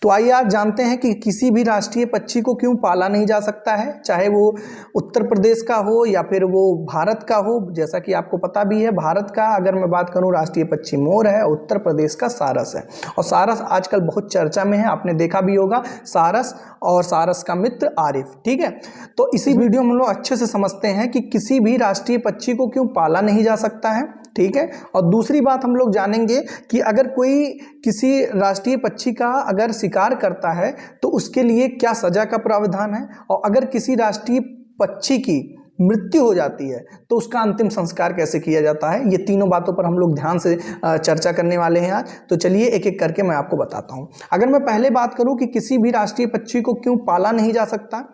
तो आइए आज जानते हैं कि किसी भी राष्ट्रीय पक्षी को क्यों पाला नहीं जा सकता है, चाहे वो उत्तर प्रदेश का हो या फिर वो भारत का हो। जैसा कि आपको पता भी है, भारत का अगर मैं बात करूं राष्ट्रीय पक्षी मोर है, उत्तर प्रदेश का सारस है। और सारस आजकल बहुत चर्चा में है, आपने देखा भी होगा, सारस और सारस का मित्र आरिफ। ठीक है, तो इसी वीडियो में हम लोग अच्छे से समझते हैं कि किसी भी राष्ट्रीय पक्षी को क्यों पाला नहीं जा सकता है। ठीक है, और दूसरी बात हम लोग जानेंगे कि अगर कोई किसी राष्ट्रीय पक्षी का अगर शिकार करता है तो उसके लिए क्या सजा का प्रावधान है, और अगर किसी राष्ट्रीय पक्षी की मृत्यु हो जाती है तो उसका अंतिम संस्कार कैसे किया जाता है। ये तीनों बातों पर हम लोग ध्यान से चर्चा करने वाले हैं आज। तो चलिए एक एक करके मैं आपको बताता हूं। अगर मैं पहले बात करूं कि किसी भी राष्ट्रीय पक्षी को क्यों पाला नहीं जा सकता,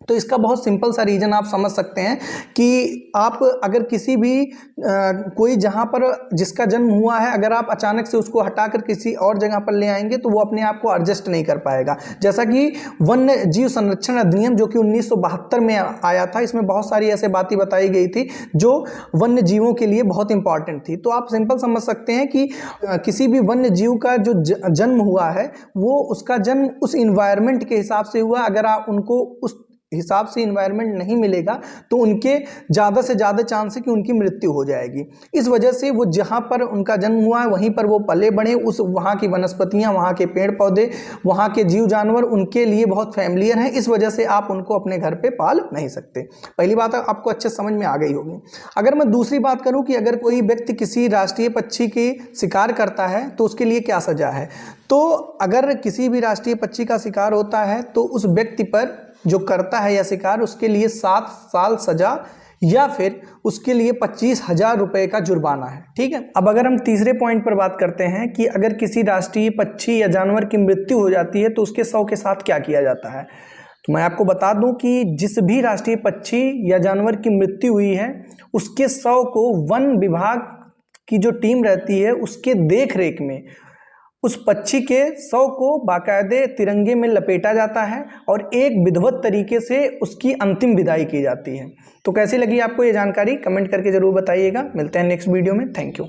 तो इसका बहुत सिंपल सा रीजन आप समझ सकते हैं कि आप अगर किसी भी कोई जहां पर जिसका जन्म हुआ है, अगर आप अचानक से उसको हटाकर किसी और जगह पर ले आएंगे तो वो अपने आप को एडजस्ट नहीं कर पाएगा। जैसा कि वन्य जीव संरक्षण अधिनियम जो कि 1972 में आया था, इसमें बहुत सारी ऐसे बातें बताई गई थी जो वन्य जीवों के लिए बहुत इंपॉर्टेंट थी। तो आप सिंपल समझ सकते हैं कि किसी भी वन्य जीव का जो जन्म हुआ है वो उसका जन्म उस इन्वायरमेंट के हिसाब से हुआ। अगर आप उनको उस हिसाब से इन्वायरमेंट नहीं मिलेगा तो उनके ज़्यादा से ज़्यादा चांस है कि उनकी मृत्यु हो जाएगी। इस वजह से वो जहाँ पर उनका जन्म हुआ है वहीं पर वो पले बढ़े, उस वहाँ की वनस्पतियाँ, वहाँ के पेड़ पौधे, वहाँ के जीव जानवर उनके लिए बहुत फैमिलियर हैं। इस वजह से आप उनको अपने घर पे पाल नहीं सकते। पहली बात आपको अच्छे समझ में आ गई होगी। अगर मैं दूसरी बात करूँ कि अगर कोई व्यक्ति किसी राष्ट्रीय पक्षी की शिकार करता है तो उसके लिए क्या सजा है, तो अगर किसी भी राष्ट्रीय पक्षी का शिकार होता है तो उस व्यक्ति पर जो करता है या शिकार, उसके लिए 7 साल सजा या फिर उसके लिए 25,000 रुपए का जुर्माना है। ठीक है, अब अगर हम तीसरे पॉइंट पर बात करते हैं कि अगर किसी राष्ट्रीय पक्षी या जानवर की मृत्यु हो जाती है तो उसके शव के साथ क्या किया जाता है। तो मैं आपको बता दूं कि जिस भी राष्ट्रीय पक्षी या जानवर की मृत्यु हुई है उसके शव को वन विभाग की जो टीम रहती है उसके देख रेख में उस पक्षी के शव को बाकायदे तिरंगे में लपेटा जाता है और एक विधिवत तरीके से उसकी अंतिम विदाई की जाती है। तो कैसी लगी आपको ये जानकारी, कमेंट करके जरूर बताइएगा। मिलते हैं नेक्स्ट वीडियो में। Thank you.